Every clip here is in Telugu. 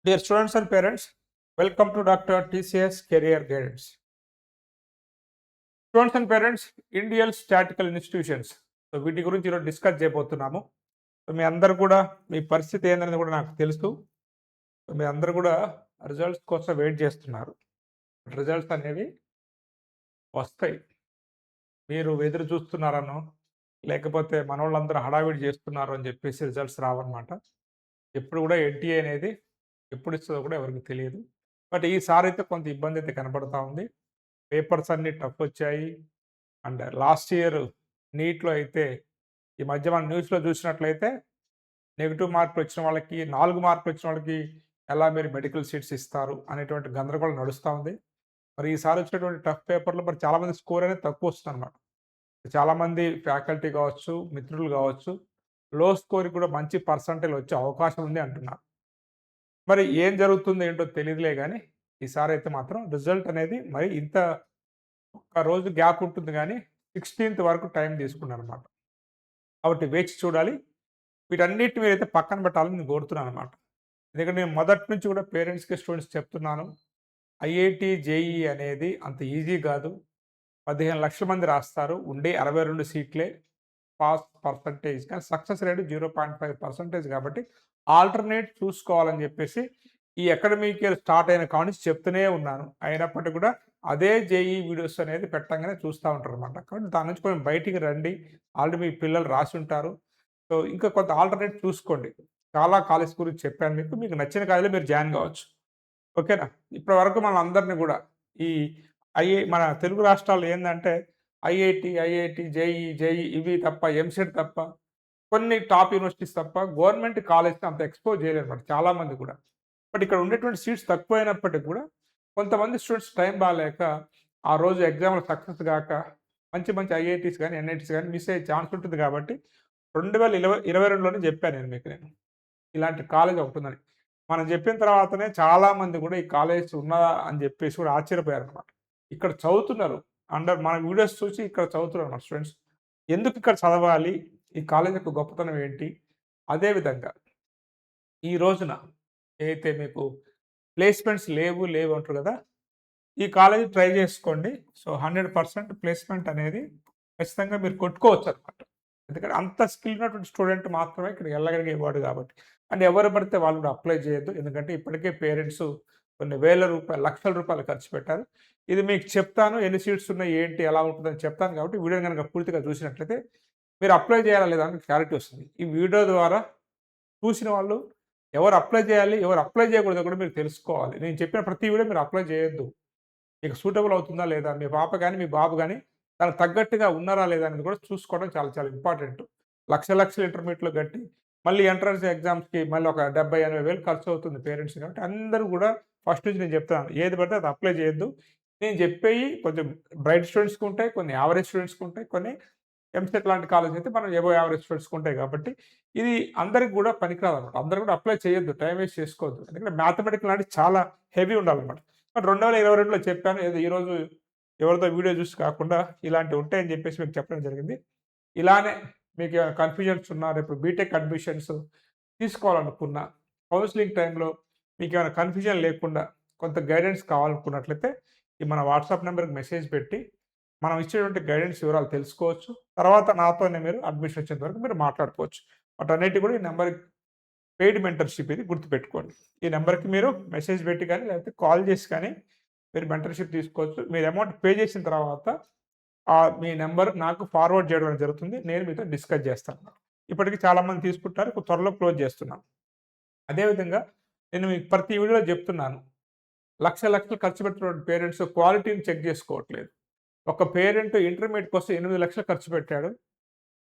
Dear students and parents, welcome to Dr. TCS Career Guidance. Students and parents, Indian Statistical Institutions. So వీటి గురించి ఈరోజు డిస్కస్ చేయబోతున్నాము. సో మీ అందరూ కూడా మీ పరిస్థితి ఏందనేది కూడా నాకు తెలుసు. సో మీ అందరూ కూడా రిజల్ట్స్ కోసం వెయిట్ చేస్తున్నారు. రిజల్ట్స్ అనేవి వస్తాయి. మీరు ఎదురు చూస్తున్నారనో, లేకపోతే మనోళ్ళందరూ హడావిడి చేస్తున్నారు అని చెప్పేసి రిజల్ట్స్ రావన్నమాట. ఎప్పుడు కూడా ఎన్టీఏ అనేది ఎప్పుడు ఇస్తుందో కూడా ఎవరికి తెలియదు. బట్ ఈసారి అయితే కొంత ఇబ్బంది అయితే కనబడతా ఉంది. పేపర్స్ అన్నీ టఫ్ వచ్చాయి. అండ్ లాస్ట్ ఇయర్ నీట్‌లో అయితే ఈ మధ్య మనం న్యూస్‌లో చూసినట్లయితే నెగెటివ్ మార్కులు వచ్చిన వాళ్ళకి, 4 మార్కులు వచ్చిన వాళ్ళకి ఎలా మీరు మెడికల్ సీట్స్ ఇస్తారు అనేటువంటి గందరగోళం నడుస్తా ఉంది. మరి ఈసారి వచ్చినటువంటి టఫ్ పేపర్‌లో మరి చాలామంది స్కోర్ అనేది తక్కువ వస్తుందన్నమాట. చాలామంది ఫ్యాకల్టీ కావచ్చు, మిత్రులు కావచ్చు, లో స్కోర్‌కి కూడా మంచి పర్సెంటేజ్ వచ్చే అవకాశం ఉంది అంటున్నారు. మరి ఏం జరుగుతుందో ఏంటో తెలీదులే గానీ, ఈసారి అయితే మాత్రం రిజల్ట్ అనేది మరి ఇంత ఒక్క రోజు గ్యాప్ ఉంటుంది గానీ, 16థ్ వరకు టైం తీసుకున్నారనమాట. కాబట్టి వేచి చూడాలి. వీటన్నిటిని మీరైతే పక్కన పెట్టాలని నేను కోరుతున్నాననమాట. ఎందుకంటే నేను మొదటి నుంచి కూడా పేరెంట్స్‌కి, స్టూడెంట్స్‌కి చెప్తున్నాను. ఐఐటీ, జేఈఈ అనేది అంత ఈజీ గాదు. 15,00,000 మంది రాస్తారు. ఉండే 62 సీట్లే పాస్ పర్సెంటేజ్. కానీ సక్సెస్ రేట్ 0.5% కాబట్టి ఆల్టర్‌నేట్ చూసుకోవాలని జెప్పేసి ఈ అకాడమిక్ ఇయర్ స్టార్ట్ అయిన కాడ్నుంచి చెప్తూనే ఉన్నాను. అయినప్పటికి కూడా అదే జేఈఈ వీడియోస్ అనేది పెట్టంగానే చూస్తా ఉంటారనమాట. కాబట్టి దాని నుంచి కొంచెం బయటికి రండి. ఆల్రెడీ మీ పిల్లలు రాసుంటారు. సో, ఇంకా కొంత ఆల్టర్‌నేట్ చూసుకోండి. చాలా కాలేజ్ గురించి చెప్పాను మీకు. మీకు నచ్చిన కాలేజ్‌లో మీరు జాయిన్ గావచ్చు. ఓకేనా? ఇప్పటి వరకు మనందరిని గూడా ఈ మన తెలుగు రాష్ట్రాల్లో ఏందంటే ఐఐటీ, జేఈఈ ఇవి తప్ప, ఎంసెట్ తప్ప, కొన్ని టాప్ యూనివర్సిటీస్ తప్ప గవర్నమెంట్ కాలేజ్‌ని అంత ఎక్స్‌పోజ్ చేయలేరన్నమాట చాలామంది కూడా. బట్ ఇక్కడ ఉండేటువంటి సీట్స్ తక్కువైనప్పటికి కూడా కొంతమంది స్టూడెంట్స్ టైం బాలేక ఆ రోజు ఎగ్జామ్‌లో సక్సెస్ గాక మంచి మంచి ఐఐటీస్ గాని, ఎన్ఐటీస్ గాని మిస్ అయ్యే ఛాన్స్ ఉంటుంది కాబట్టి 2022లోనే చెప్పాను నేను మీకు. ఇలాంటి కాలేజ్ ఒకటుందని. మనం చెప్పిన తర్వాతనే చాలామంది కూడా ఈ కాలేజ్ ఉన్నదా అని చెప్పేసి కూడా ఆశ్చర్యపోయారనమాట. ఇక్కడ చదువుతున్నారు. మన వీడియోస్ చూసి ఇక్కడ చదువుతున్నారన్నమాట స్టూడెంట్స్. ఎందుకు ఇక్కడ చదవాలి? ఈ కాలేజ్ యొక్క గొప్పతనం ఏంటి? అదే విధంగా ఈ రోజున ఏదైతే మీకు ప్లేస్‌మెంట్స్ లేవు అంటారు కదా! ఈ కాలేజ్ ట్రై చేసుకోండి. సో, 100% ప్లేస్‌మెంట్ అనేది ఖచ్చితంగా మీరు కొట్టుకోవచ్చనమాట. ఎందుకంటే అంత స్కిల్ ఉన్నటువంటి స్టూడెంట్ మాత్రమే ఇక్కడికి వెళ్ళగలిగేవాడు కాబట్టి. అండ్ ఎవరు పడితే వాళ్ళు కూడా అప్లై చేయొద్దు. ఎందుకంటే ఇప్పటికే పేరెంట్స్ కొన్ని వేల రూపాయలు, లక్షల రూపాయలు ఖర్చు పెట్టారు. ఇది మీకు చెప్తాను. ఎన్ని సీట్స్ ఉన్నాయి, ఏంటి, ఎలా ఉంటుందని చెప్తాను కాబట్టి వీడియోని గనుక పూర్తిగా చూసినట్లయితే మీరు అప్లై చేయాలా లేదా అని క్లారిటీ వస్తుంది. ఈ వీడియో ద్వారా చూసిన వాళ్ళు ఎవరు అప్లై చేయాలి, ఎవరు అప్లై చేయకూడదో కూడా మీరు తెలుసుకోవాలి. నేను చెప్పిన ప్రతి వీడియో మీరు అప్లై చేయొద్దు. మీకు సూటబుల్ అవుతుందా లేదా? మీ పాప గాని, మీ బాబు గాని దానికి తగ్గట్టుగా ఉన్నారా లేదా అనేది కూడా చూసుకోవడం చాలా చాలా ఇంపార్టెంట్. లక్షలు ఇంటర్మీడియేట్‌లో కట్టి, మళ్ళీ ఎంట్రన్స్ ఎగ్జామ్స్‌కి మళ్ళీ ఒక 70, 80 వేలు ఖర్చు అవుతుంది పేరెంట్స్ కాబట్టి అందరూ కూడా ఫస్ట్ నుంచి నేను చెప్తున్నాను. ఏది పడితే అది అప్లై చేయొద్దు. నేను చెప్పేయి కొంచెం బ్రైట్ స్టూడెంట్స్‌కి ఉంటాయి. కొన్ని యావరేజ్ స్టూడెంట్స్‌కి ఉంటాయి. కొన్ని ఎంసెట్ లాంటి కాలేజ్ అయితే మనం అబోవ్ యావరేజ్ స్టూడెంట్స్‌కి ఉంటాయి కాబట్టి ఇది అందరికి కూడా పనికిరాదన్నమాట. అందరూ కూడా అప్లై చేయొద్దు. టైం వేస్ట్ చేసుకోవద్దు. ఎందుకంటే మ్యాథమెటిక్స్ లాంటివి చాలా హెవీ ఉండాలన్నమాట. బట్ 2022లో చెప్పాను. ఏదో ఈరోజు ఎవరిదో వీడియో చూసి కాకుండా ఇలాంటివి ఉంటాయని చెప్పేసి మీకు చెప్పడం జరిగింది. ఇలానే మీకు ఏమైనా కన్‌ఫ్యూజన్స్ ఉన్నా, రేపు బీటెక్ అడ్మిషన్స్ తీసుకోవాలనుకున్నా, కౌన్సెలింగ్ టైంలో మీకేమైనా కన్‌ఫ్యూజన్ లేకుండా కొంత గైడెన్స్ కావాలనుకున్నట్లయితే ఈ మన వాట్సాప్ నంబర్‌కి మెసేజ్ పెట్టి మనం ఇచ్చేటువంటి గైడెన్స్ వివరాలు తెలుసుకోవచ్చు. తర్వాత నాతోనే మీరు అడ్మిషన్ వచ్చేంత వరకు మీరు మాట్లాడుకోవచ్చు. వాటన్నిటికి కూడా ఈ నంబర్‌కి పెయిడ్ మెంటర్‌షిప్ ఇది గుర్తుపెట్టుకోండి. ఈ నంబర్‌కి మీరు మెసేజ్ పెట్టి గాని, లేకపోతే కాల్ చేసి కానీ మీరు మెంటర్‌షిప్ తీసుకోవచ్చు. మీరు అమౌంట్ పే చేసిన తర్వాత మీ నంబర్ నాకు ఫార్వర్డ్ చేయడం అనేది జరుగుతుంది. నేను మీతో డిస్కస్ చేస్తాను. ఇప్పటికి చాలామంది తీసుకుంటున్నారు. ఇప్పుడు త్వరలో క్లోజ్ చేస్తున్నాం. అదే విధంగా నేను మీకు ప్రతి వీడియోలో చెప్తున్నాను. లక్షలు ఖర్చు పెట్టినటువంటి పేరెంట్స్ క్వాలిటీని చెక్ చేసుకోవట్లేదు. ఒక పేరెంట్ ఇంటర్మీడియేట్ కోసం 8,00,000 ఖర్చు పెట్టాడు.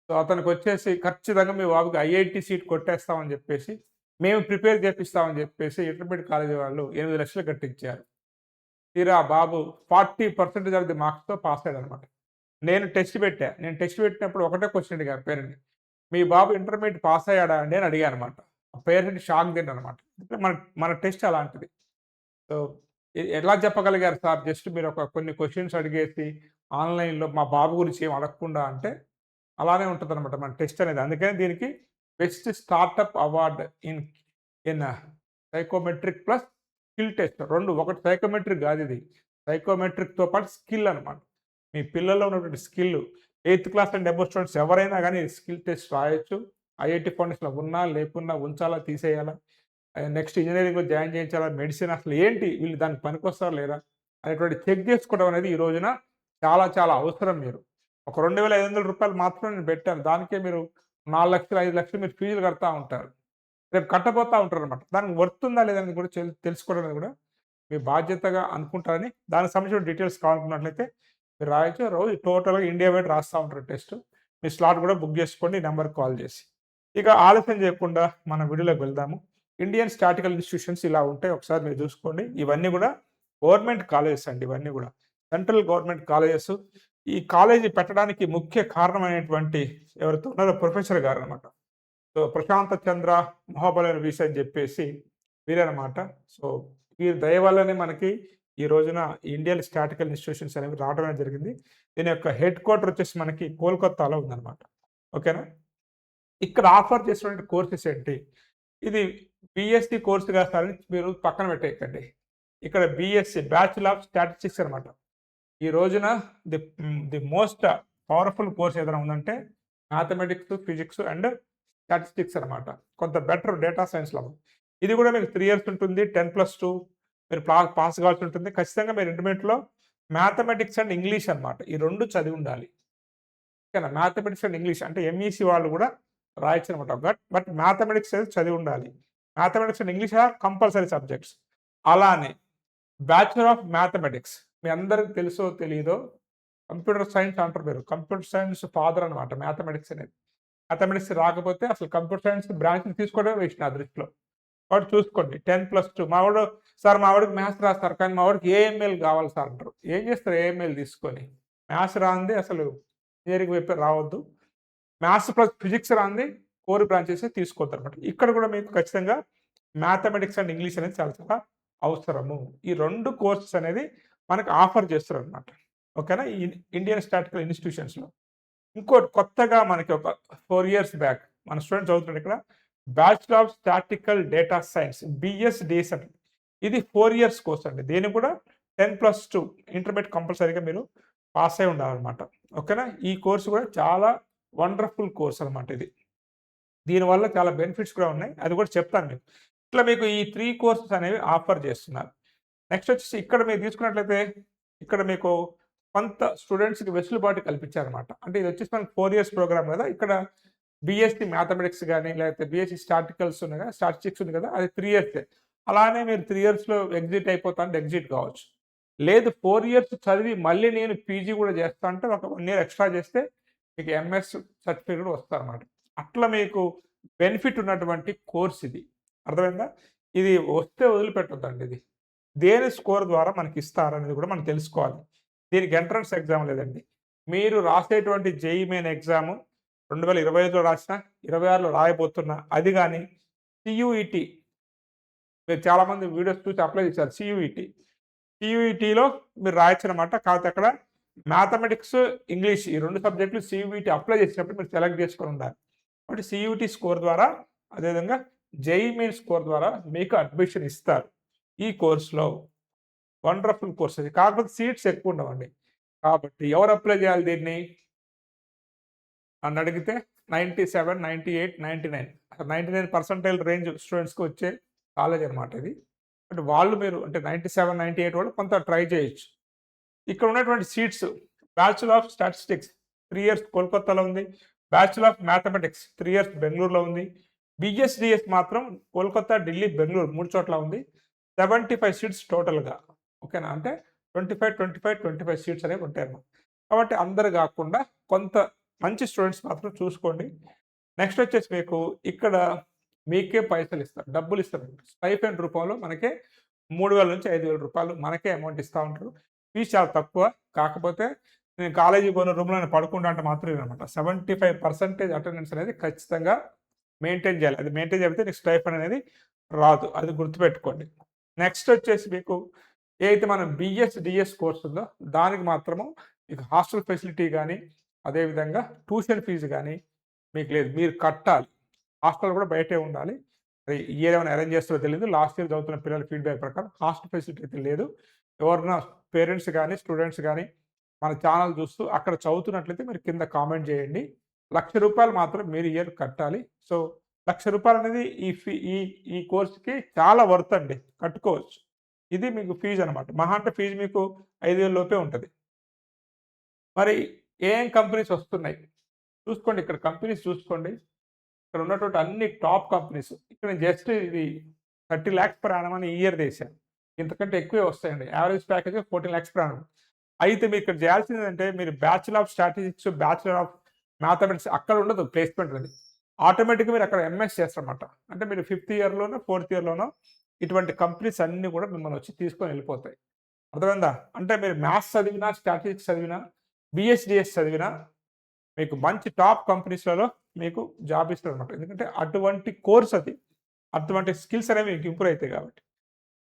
సో, అతనికొచ్చేసి ఖచ్చితంగా మీ బాబుకి ఐఐటీ సీట్ కొట్టేస్తామని జెప్పేసి, మేము ప్రిపేర్ చేపిస్తామని జెప్పేసి ఇంటర్మీడియేట్ కాలేజీ వాళ్ళు 8,00,000 కట్టించారు. తీరా ఆ బాబు 40% ఆఫ్ ది మార్క్స్‌తో పాస్ అయ్యాడనమాట. నేను టెస్ట్ పెట్టా. నేను టెస్ట్ పెట్టినప్పుడు ఒకటే క్వెషన్ అడిగాను పేరెంట్‌ని. మీ బాబు ఇంటర్మీడియేట్ పాస్ అయ్యాడా అండి అని అడిగాననమాట. Parent shock తిన్నాడనమాట. అంటే మన మన టెస్ట్ అలాంటిది. సో, ఎలా చెప్పగలిగారు సార్ జస్ట్ మీరు కొన్ని క్వెషన్స్ అడిగేసి ఆన్‌లైన్‌లో మా బాబు గురించి ఏమి అడగకుండా అంటే, అలానే ఉంటదనమాట మన టెస్ట్ అనేది. అందుకని దీనికి best startup award in in psychometric plus skill test 2 ఒకటి సైకోమెట్రిక్ కాదు ఇది. సైకోమెట్రిక్‌తో పాటు స్కిల్ అనమాట. మీ పిల్లల్లో ఉన్నటువంటి skill eighth class and above students ఎవరైనా గానీ స్కిల్ టెస్ట్ రాయొచ్చు. ఐఐటీ ఫౌండేషన్‌లో ఉన్నా, లేకున్నా, ఉంచాలా, తీసేయాలా, నెక్స్ట్ ఇంజినీరింగ్‌లో జాయిన్ చేయించాలా, మెడిసిన్ అసలు ఏంటి వీళ్ళు దానికి పనికొస్తారా లేదా అనేటువంటి చెక్ చేసుకోవడం అనేది ఈ రోజున చాలా చాలా అవసరం మీరు. ఒక రూ. 2,500 మాత్రమే నేను పెట్టాను. దానికే మీరు 4,00,000, 5,00,000 మీరు ఫీజులు కడతా ఉంటారు. రేపు కట్టబోతా ఉంటారనమాట. దానికి వర్త్ ఉందా లేదా అనేది కూడా తెలుసుకోవడం అనేది కూడా మీ బాధ్యతగా అనుకుంటారని, దానికి సంబంధించిన డీటెయిల్స్ కావాలనుకున్నట్లయితే మీరు రాయొచ్చు. రోజు టోటల్‌గా ఇండియా వైడ్ రాస్తా ఉంటారు టెస్ట్. మీ స్లాట్ కూడా బుక్ చేసుకోండి ఈ నంబర్‌కి కాల్ చేసి. ఇక ఆలస్యం చేయకుండా మన వీడియోలోకి వెళ్దాము. ఇండియన్ స్టాటికల్ ఇన్‌స్టిట్యూషన్స్ ఇలా ఉంటాయి. ఒకసారి మీరు చూసుకోండి. ఇవన్నీ కూడా గవర్నమెంట్ కాలేజెస్ అండి ఇవన్నీ కూడా. Central government colleges. ఈ కాలేజీ పెట్టడానికి ముఖ్య కారణమైనటువంటి ఎవరైతే ఉన్నారో ప్రొఫెసర్ గారనమాట. సో, ప్రశాంత చంద్ర మహాబలేన్ వీస్ అని చెప్పేసి వీరనమాట. సో, వీరి దయ వల్లనే మనకి ఈ రోజున ఇండియన్ స్టాటికల్ ఇన్‌స్టిట్యూషన్స్ అనేవి రావడం అనేది జరిగింది. దీని యొక్క హెడ్ క్వార్టర్ వచ్చేసి మనకి కోల్‌కత్తాలో ఉందనమాట. ఓకేనా? ఇక్కడ ఆఫర్ చేసినటువంటి కోర్సెస్ ఏంటి? ఇది బీఎస్సీ కోర్స్‌గా సార్ మీరు పక్కన పెట్టేయకండి. ఇక్కడ బీఎస్సీ బ్యాచిలర్ ఆఫ్ స్టాటిస్టిక్స్ అనమాట. ఈ రోజున ది మోస్ట్ పవర్‌ఫుల్ కోర్స్ ఏదైనా ఉందంటే మ్యాథమెటిక్స్, ఫిజిక్స్ అండ్ స్టాటిస్టిక్స్ అనమాట. కొంత బెటర్ డేటా సైన్స్‌లో. ఇది కూడా మీకు 3 ఇయర్స్ ఉంటుంది. 10+2 మీరు పాస్ కావాల్సి ఉంటుంది. ఖచ్చితంగా మీరు ఇంటర్మీడియేట్‌లో మ్యాథమెటిక్స్ అండ్ ఇంగ్లీష్ అనమాట. ఈ 2 చదివి ఉండాలి. ఓకేనా? మ్యాథమెటిక్స్ అండ్ ఇంగ్లీష్ అంటే ఎంఈసీ వాళ్ళు కూడా రాయొచ్చనమాట. బట్ మ్యాథమెటిక్స్ అయితే చదివి ఉండాలి. Mathematics and English are compulsory subjects. అలానే బ్యాచిలర్ ఆఫ్ మ్యాథమెటిక్స్ మీ అందరికి తెలుసో తెలీదో కంప్యూటర్ సైన్స్ అంటారు మీరు. కంప్యూటర్ సైన్స్ ఫాదర్ అనమాట మ్యాథమెటిక్స్ అనేది. మ్యాథమెటిక్స్ రాకపోతే అసలు కంప్యూటర్ సైన్స్ బ్రాంచ్‌ని తీసుకోవడమే వేస్ట్ నా దృష్టిలో. కాబట్టి చూసుకోండి 10+2 మావోడు సార్ మా వాడికి మ్యాథ్స్ రాదు సార్. కానీ మా వాడికి ఏఎంఎల్ కావాలి సార్ అంటారు. ఏం చేస్తారు ఏఎంఎల్ తీసుకొని? మ్యాథ్స్ రానిదే అసలు ఇంజినీరింగ్ వైపే రావద్దు. మ్యాథ్స్ ప్లస్ ఫిజిక్స్ రానిది కోర్ బ్రాంచెస్ తీసుకోవద్దనమాట. ఇక్కడ కూడా మీకు ఖచ్చితంగా మ్యాథమెటిక్స్ అండ్ ఇంగ్లీష్ అనేది చాలా చాలా అవసరము. ఈ 2 కోర్సెస్ అనేది మనకు ఆఫర్ చేస్తారనమాట. ఓకేనా? ఈ ఇండియన్ స్టాటికల్ ఇన్‌స్టిట్యూషన్స్‌లో. ఇంకోటి కొత్తగా మనకి ఒక 4 ఇయర్స్ బ్యాక్ మన స్టూడెంట్స్ చదువుతున్నారు ఇక్కడ bachelor of statical data science BSDS అండి. ఇది 4 ఇయర్స్ కోర్స్ అండి. దీన్ని కూడా 10+2 ఇంటర్మీడియేట్ కంపల్సరీగా మీరు పాస్ అయి ఉండాలన్నమాట. ఓకేనా? ఈ కోర్స్ కూడా చాలా వండర్‌ఫుల్ కోర్స్ అనమాట ఇది. దీనివల్ల చాలా బెనిఫిట్స్ కూడా ఉన్నాయి. అది కూడా చెప్తాను మీకు. ఇట్లా మీకు ఈ 3 కోర్సెస్ అనేవి ఆఫర్ చేస్తున్నారు. నెక్స్ట్ వచ్చేసి ఇక్కడ మీరు తీసుకున్నట్లయితే ఇక్కడ మీకు కొంత స్టూడెంట్స్‌కి వెసులుబాటు కల్పించారనమాట. అంటే ఇది వచ్చేసి మనకి 4 ఇయర్స్ ప్రోగ్రామ్ కదా! ఇక్కడ బీఎస్సీ మ్యాథమెటిక్స్ గాని, లేకపోతే బీఎస్సీ స్టాటికల్స్ ఉన్నాయి కదా! స్టాటిస్టిక్స్ ఉంది కదా! అది 3 ఇయర్సే. అలానే మీరు 3 ఇయర్స్‌లో ఎగ్జిట్ అయిపోతా అంటే ఎగ్జిట్ కావచ్చు. లేదు 4 ఇయర్స్ చదివి మళ్ళీ నేను పీజీ కూడా చేస్తా అంటే ఒక 1 ఇయర్ ఎక్స్ట్రా చేస్తే మీకు ఎంఎస్ సర్టిఫికేట్ కూడా వస్తదనమాట. అట్లా మీకు బెనిఫిట్ ఉన్నటువంటి కోర్స్ ఇది. అర్థమైందా? ఇది వస్తే వదిలిపెట్టొద్దండి ఇది. దేని స్కోర్ ద్వారా మనకి ఇస్తారనేది కూడా మనం తెలుసుకోవాలి. దీనికి ఎంట్రన్స్ ఎగ్జామ్ లేదండి. మీరు రాసేటువంటి జేఈఈ మెయిన్ ఎగ్జాము 2025లో రాసినా, 26లో రాయబోతున్నా అది గాని సీయూఈటీ మీరు చాలామంది వీడియోస్ చూసి అప్లై చేశారు సీయూఈటీ. సీయూఈటీలో మీరు రాయొచ్చనమాట. కాకపోతే అక్కడ మ్యాథమెటిక్స్, ఇంగ్లీష్ ఈ 2 సబ్జెక్టులు సీయూఈటీ అప్లై చేసినప్పుడు మీరు సెలెక్ట్ చేసుకొని ఉండాలి. కాబట్టి సీయూఈటీ స్కోర్ ద్వారా అదేవిధంగా జేఈఈ మెయిన్ స్కోర్ ద్వారా మీకు అడ్మిషన్ ఇస్తారు. ఈ కోర్స్‌లో వండర్‌ఫుల్ కోర్స్ ఇది. కాకపోతే సీట్స్ ఎక్కువ ఉండవండి. కాబట్టి ఎవరు అప్లై చేయాలి దీన్ని? నన్నడిగితే 97, 98, 99 అసలు 99% రేంజ్ స్టూడెంట్స్‌కి వచ్చే కాలేజ్ అనమాట ఇది. బట్ వాళ్ళు మీరు అంటే 97, 98 వాళ్ళు కొంత ట్రై చేయొచ్చు. ఇక్కడ ఉన్నటువంటి seats bachelor of statistics 3 years కోల్కతాలో ఉంది. బ్యాచిలర్ ఆఫ్ మ్యాథమెటిక్స్ 3 ఇయర్స్ బెంగుళూరులో ఉంది. బీఎస్‌డీఎస్ మాత్రం కోల్కతా, ఢిల్లీ, బెంగుళూరు 3 చోట్ల ఉంది. 75 సీట్స్ టోటల్‌గా. ఓకేనా? అంటే 25, 25, 25 సీట్స్ అనేవి ఉంటాయన్నమాట. కాబట్టి అందరు గాకుండా కొంత మంచి స్టూడెంట్స్ మాత్రం చూసుకోండి. నెక్స్ట్ వచ్చేసి మీకు ఇక్కడ మీకే పైసలిస్తారు. డబ్బులిస్తారు. స్టైఫండ్ రూపంలో మనకే రూ. 3000 నుంచి రూ. 5000 మనకే అమౌంట్ ఇస్తా ఉంటారు. ఫీస్ చాలా తక్కువ. కాకపోతే నేను కాలేజీకి పోను రూమ్‌లోనే పడుకుంటా అంటే మాత్రం ఇదనమాట. 75% అటెండెన్స్ అనేది ఖచ్చితంగా మెయింటైన్ చేయాలి. అది మెయింటైన్ చేయకపోతే నీకు స్టైఫండ్ అనేది రాదు. అది గుర్తుపెట్టుకోండి. నెక్స్ట్ వచ్చేసి మీకు ఏదైతే మనం బీఎస్‌డీఎస్ కోర్స్ ఉందో దానికి మాత్రము మీకు హాస్టల్ ఫెసిలిటీ గాని, అదేవిధంగా ట్యూషన్ ఫీజు గాని మీకు లేదు. మీరు కట్టాలి. హాస్టల్ కూడా బయటే ఉండాలి. అది ఇయర్ ఏమైనా అరేంజ్ చేస్తారో తెలీదు. లాస్ట్ ఇయర్ చదువుతున్న పిల్లల ఫీడ్‌బ్యాక్ ప్రకారం హాస్టల్ ఫెసిలిటీ అయితే లేదు. ఎవరైనా పేరెంట్స్ గానీ, స్టూడెంట్స్ గానీ మన ఛానల్ చూస్తూ అక్కడ చదువుతున్నట్లయితే మీరు కింద కామెంట్ చేయండి. రూ. 1,00,000 మాత్రం మీరు ఇయర్ కట్టాలి. సో, రూ. 1,00,000 అనేది ఈ ఫీ ఈ ఈ కోర్స్‌కి చాలా వర్త్ అండి. కట్టుకోవచ్చు. ఇది మీకు ఫీజ్ అనమాట. మహా అంటే ఫీజ్ మీకు 5,000 లోపే ఉంటది. మరి ఏం కంపెనీస్ వస్తున్నాయి? చూసుకోండి, ఇక్కడ కంపెనీస్ చూసుకోండి. ఇక్కడ ఉన్నటువంటి అన్ని టాప్ కంపెనీస్. ఇక్కడ నేను జస్ట్ ఇది 30,00,000 పర్ యానమ్ అని ఇయర్ చేశాను. ఇంతకంటే ఎక్కువే వస్తాయండి. Average package 14,00,000 per annum. అయితే మీరు ఇక్కడ చేయాల్సింది ఏంటంటే మీరు bachelor of statistics, bachelor of mathematics అక్కడ ఉండదు ప్లేస్‌మెంట్ అనేది. ఆటోమేటిక్‌గా మీరు అక్కడ ఎంఎస్ చేస్తారన్నమాట. అంటే మీరు ఫిఫ్త్ ఇయర్‌లోనో, ఫోర్త్ ఇయర్‌లోనో ఇటువంటి కంపెనీస్ అన్నీ కూడా మిమ్మల్ని వచ్చి తీసుకొని వెళ్ళిపోతాయి. అర్థమైందా? అంటే మీరు మ్యాథ్స్ చదివినా, స్టాటిస్టిక్స్ చదివినా, బీఎస్‌డీఎస్ చదివినా మీకు మంచి టాప్ కంపెనీస్‌లలో మీకు జాబ్ ఇస్తారనమాట. ఎందుకంటే అటువంటి కోర్స్ అది. అటువంటి స్కిల్స్ అనేవి మీకు ఇంప్రూవ్ అయితాయి కాబట్టి.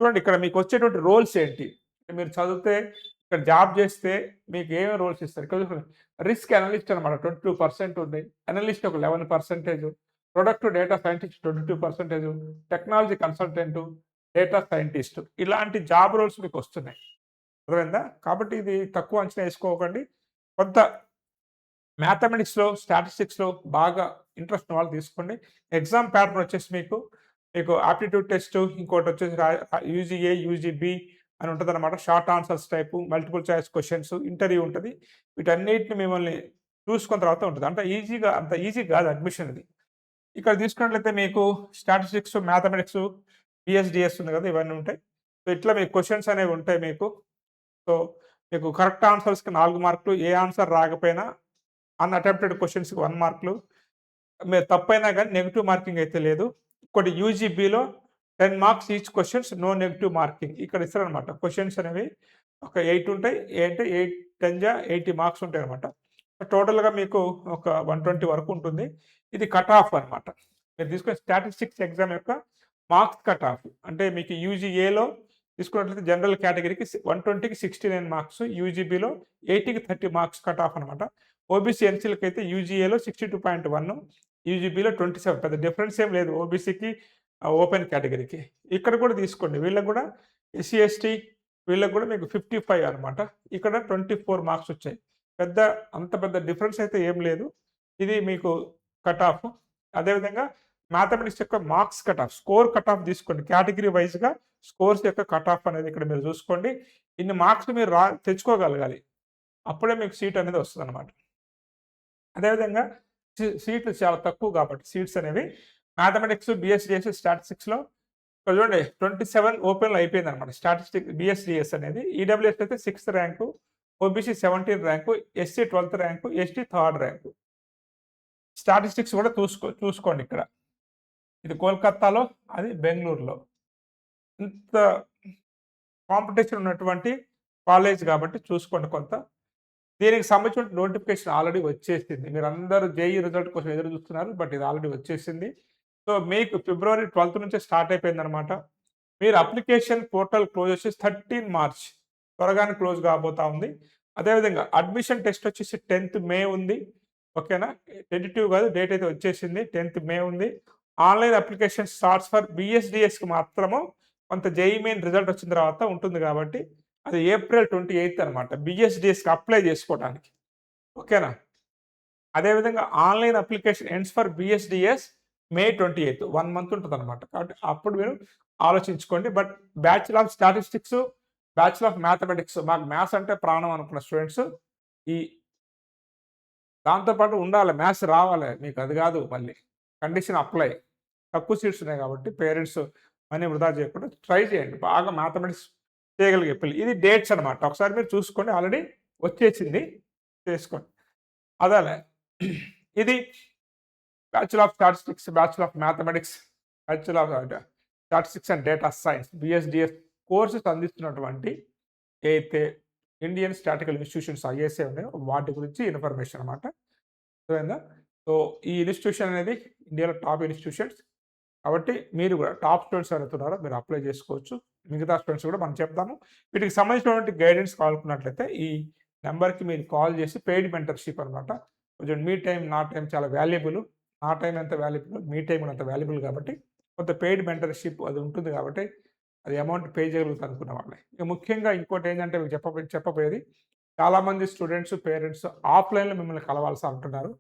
చూడండి, ఇక్కడ మీకు వచ్చేటువంటి రోల్స్ ఏంటి? మీరు చదివితే ఇక్కడ జాబ్ చేస్తే మీకు ఏమేమి రోల్స్ ఇస్తారు? ఇక్కడ చూడండి, రిస్క్ అనలిస్ట్ అనమాట 22% ఉంది. అనలిస్ట్ ఒక 11%, product data scientist 22%, technology consultant, data scientist ఇలాంటి జాబ్ రోల్స్ మీకు వస్తున్నాయి. అర్థమైందా? కాబట్టి ఇది తక్కువ అంచనా వేసుకోకండి. కొంత మ్యాథమెటిక్స్‌లో, స్టాటిస్టిక్స్‌లో బాగా ఇంట్రెస్ట్ ఉన్న వాళ్ళు తీసుకోండి. ఎగ్జామ్ ప్యాటర్న్ వచ్చేసి మీకు ఆప్టిట్యూడ్ టెస్ట్, ఇంకోటి వచ్చేసి యూజీఏ, యూజీబీ అని ఉంటదనమాట. Short answers type, multiple choice questions, interview ఉంటది. వీటన్నిటిని మిమ్మల్ని చూసుకున్న తర్వాత ఉంటది. అంత ఈజీ కాదు అడ్మిషన్ ఇది. ఇక్కడ తీసుకున్నట్లయితే మీకు స్టాటిస్టిక్స్, మ్యాథమెటిక్స్, పిహెచ్‌డిఎస్ ఉంది కదా! ఇవన్నీ ఉంటాయి. సో, ఇట్లా మీకు క్వెషన్స్ అనేవి ఉంటాయి మీకు. సో, మీకు కరెక్ట్ ఆన్సర్స్‌కి 4 మార్కులు, ఏ ఆన్సర్ రాకపోయినా అన్‌అటెంప్టెడ్ క్వెషన్స్‌కి 1 మార్కులు. మీరు తప్పైనా గానీ నెగెటివ్ మార్కింగ్ అయితే లేదు. ఇంకోటి యూజీబీలో 10 marks each questions, no negative marking. ఇక్కడ ఇస్తారనమాట. క్వెషన్స్ అనేవి ఒక 8 ఉంటాయి. అంటే 8 10 జా 80 మార్క్స్ ఉంటాయనమాట. టోటల్‌గా మీకు ఒక 120 వరకు ఉంటుంది. ఇది కట్ ఆఫ్ అనమాట. మీరు తీసుకునే స్టాటిస్టిక్స్ ఎగ్జామ్ యొక్క మార్క్స్ కట్ ఆఫ్. అంటే మీకు యూజీఏలో తీసుకున్నట్లయితే జనరల్ కేటగిరీకి 120కి 69 మార్క్స్, యూజీబీలో 80కి 30 మార్క్స్ కట్ ఆఫ్ అనమాట. ఓబీసీ ఎన్సీలకైతే యూజీఏలో 62.1, యూజీబీలో 27. పెద్ద డిఫరెన్స్ ఏం లేదు ఓబీసీకి, ఓపెన్ కేటగిరీకి. ఇక్కడ కూడా తీసుకోండి. వీళ్ళకి కూడా ఎస్సీ, ఎస్టీ వీళ్ళకి కూడా మీకు 55 అనమాట. ఇక్కడ 24 మార్క్స్ వచ్చాయి. అంత పెద్ద డిఫరెన్స్ అయితే ఏం లేదు. ఇది మీకు కట్ ఆఫ్. అదేవిధంగా మ్యాథమెటిక్స్ యొక్క marks cut off, score cut off తీసుకోండి. కేటగిరీ వైస్‌గా స్కోర్స్ యొక్క కట్ ఆఫ్ అనేది ఇక్కడ మీరు చూసుకోండి. ఇన్ని మార్క్స్ మీరు తెచ్చుకోగలగాలి. అప్పుడే మీకు సీట్ అనేది వస్తదనమాట. అదేవిధంగా సీట్లు చాలా తక్కువ కాబట్టి సీట్స్ అనేవి మ్యాథమెటిక్స్, బీఎస్‌డీఎస్, స్టాటిస్టిక్స్‌లో ఇక్కడ చూడండి 27 ఓపెన్‌లో అయిపోయిందనమాట. బీఎస్‌డీఎస్ అనేది. ఈడబ్ల్యూఎస్ అయితే 6థ్ rank, OBC 17th rank, SC 12th rank, ST 3rd rank. Statistics కూడా చూసుకోండి ఇక్కడ. ఇది కోల్కతాలో, అది బెంగుళూరులో. ఇంత కాంపిటీషన్ ఉన్నటువంటి కాలేజ్ కాబట్టి చూసుకోండి కొంత. దీనికి సంబంధించిన నోటిఫికేషన్ ఆల్రెడీ వచ్చేసింది. మీరందరూ జేఈఈ రిజల్ట్ కోసం ఎదురు చూస్తున్నారు. బట్ ఇది ఆల్రెడీ వచ్చేసింది. సో, మీకు ఫిబ్రవరి 12th నుంచే స్టార్ట్ అయిపోయిందనమాట. మీరు అప్లికేషన్ పోర్టల్ క్లోజ్ వచ్చేసి 13 మార్చ్. త్వరగానే క్లోజ్ కాబోతా ఉంది. అదేవిధంగా అడ్మిషన్ టెస్ట్ వచ్చేసి 10th మే ఉంది. ఓకేనా? టెంటేటివ్ కాదు, డేట్ అయితే వచ్చేసింది. 10th మే ఉంది. ఆన్‌లైన్ అప్లికేషన్ స్టార్ట్స్ ఫర్ బీఎస్‌డీఎస్‌కి మాత్రము కొంత జేఈఈ మెయిన్ రిజల్ట్ వచ్చిన తర్వాత ఉంటుంది కాబట్టి అది ఏప్రిల్ 28 అనమాట. బీఎస్‌డీఎస్‌కి అప్లై చేసుకోవడానికి. ఓకేనా? అదేవిధంగా online application ends for BSDS May 28, 1 month ఉంటదనమాట. కాబట్టి అప్పుడు మీరు ఆలోచించుకోండి. But bachelor of statistics, bachelor of mathematics, మాకు మ్యాథ్స్ అంటే ప్రాణం అనుకున్న స్టూడెంట్స్ ఈ దాంతో పాటు ఉండాలి. మ్యాథ్స్ రావాలి. మీకు అది కాదు మళ్ళీ. Condition apply. తక్కువ సీట్స్ ఉన్నాయి కాబట్టి పేరెంట్స్ మనీ వృధా చేయకుండా ట్రై చేయండి. బాగా మ్యాథమెటిక్స్ చేయగలిగే పిల్లలు. ఇది డేట్స్ అనమాట. ఒకసారి మీరు చూసుకోండి. ఆల్రెడీ వచ్చేసింది. చేసుకోండి. అదేలే. ఇది bachelor of statistics, bachelor of mathematics, bachelor of statistics and data science, BSDS courses అందిస్తున్నటువంటి ఏదైతే ఇండియన్ స్టాటిస్టికల్ ఇన్స్టిట్యూషన్స్ ఐఎస్ఏ ఉన్నాయో వాటి గురించి ఇన్ఫర్మేషన్ అనమాట. అర్థమైందా? సో, ఈ ఇన్స్టిట్యూషన్ అనేది ఇండియాలో టాప్ ఇన్స్టిట్యూషన్స్. కాబట్టి మీరు కూడా టాప్ స్టూడెంట్స్ ఎవరైతే ఉన్నారో మీరు అప్లై చేసుకోవచ్చు. మిగతా స్టూడెంట్స్ కూడా మనం చెప్తాము. వీటికి సంబంధించినటువంటి గైడెన్స్ కావాలనుకున్నట్లయితే ఈ నెంబర్‌కి మీరు కాల్ చేసి పెయిడ్ మెంటర్‌షిప్ అనమాట. కొంచెం మీ టైం, నా టైం చాలా వాల్యుబుల్. నా టైం ఎంత వాల్యుబుల్, మీ టైం కూడా అంత వాల్యుబుల్ కాబట్టి కొంత పెయిడ్ మెంటర్‌షిప్ అది ఉంటుంది కాబట్టి, అది అమౌంట్ పే చేయగలుగుతా అనుకున్న వాళ్ళే. ఇక ముఖ్యంగా ఇంకోటేంటంటే మీకు చెప్పబోయేది చాలామంది స్టూడెంట్స్, పేరెంట్స్ ఆఫ్‌లైన్‌లో మిమ్మల్ని కలవాల్సి అంటున్నారు.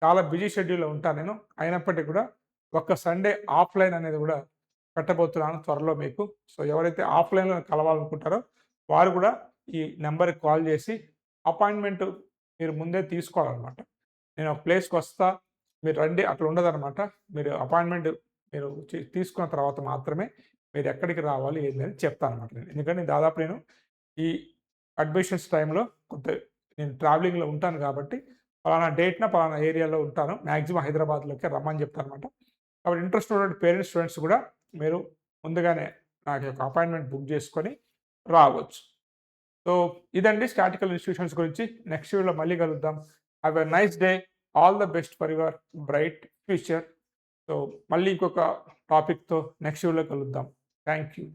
చాలా బిజీ షెడ్యూల్‌లో ఉంటాను నేను. అయినప్పటికీ కూడా ఒక్క సండే ఆఫ్‌లైన్ అనేది కూడా పెట్టబోతున్నాను త్వరలో మీకు. సో, ఎవరైతే ఆఫ్‌లైన్‌లో కలవాలనుకుంటారో వారు కూడా ఈ నంబర్‌కి కాల్ చేసి అపాయింట్‌మెంట్ మీరు ముందే తీసుకోవాలనమాట. నేను ఒక ప్లేస్‌కొస్తా, మీరు రండి అట్లా ఉండదనమాట. మీరు అపాయింట్‌మెంట్ మీరు తీసుకున్న తర్వాత మాత్రమే మీరు ఎక్కడికి రావాలి ఏందని చెప్తాననమాట నేను. ఎందుకంటే దాదాపు నేను ఈ అడ్మిషన్స్ టైంలో కొంత నేను ట్రావెలింగ్‌లో ఉంటాను కాబట్టి, పలానా డేట్‌న పలానా ఏరియాలో ఉంటాను. మాక్సిమం హైదరాబాద్‌లోకే రమ్మని చెప్తాననమాట. కాబట్టి ఇంట్రెస్ట్ ఉన్నటువంటి పేరెంట్స్, స్టూడెంట్స్ కూడా మీరు ముందుగానే నాకు యొక్క అపాయింట్‌మెంట్ బుక్ చేసుకొని రావచ్చు. సో, ఇదండి స్టాటికల్ ఇన్‌స్టిట్యూషన్స్ గురించి. నెక్స్ట్ వీడియోలో మళ్ళీ కలుద్దాం. Have a nice day. All the best for your bright future. So, మళ్ళీ ఇంకొక టాపిక్‌తో నెక్స్ట్ వీడియోలో కలుద్దాం. Thank you.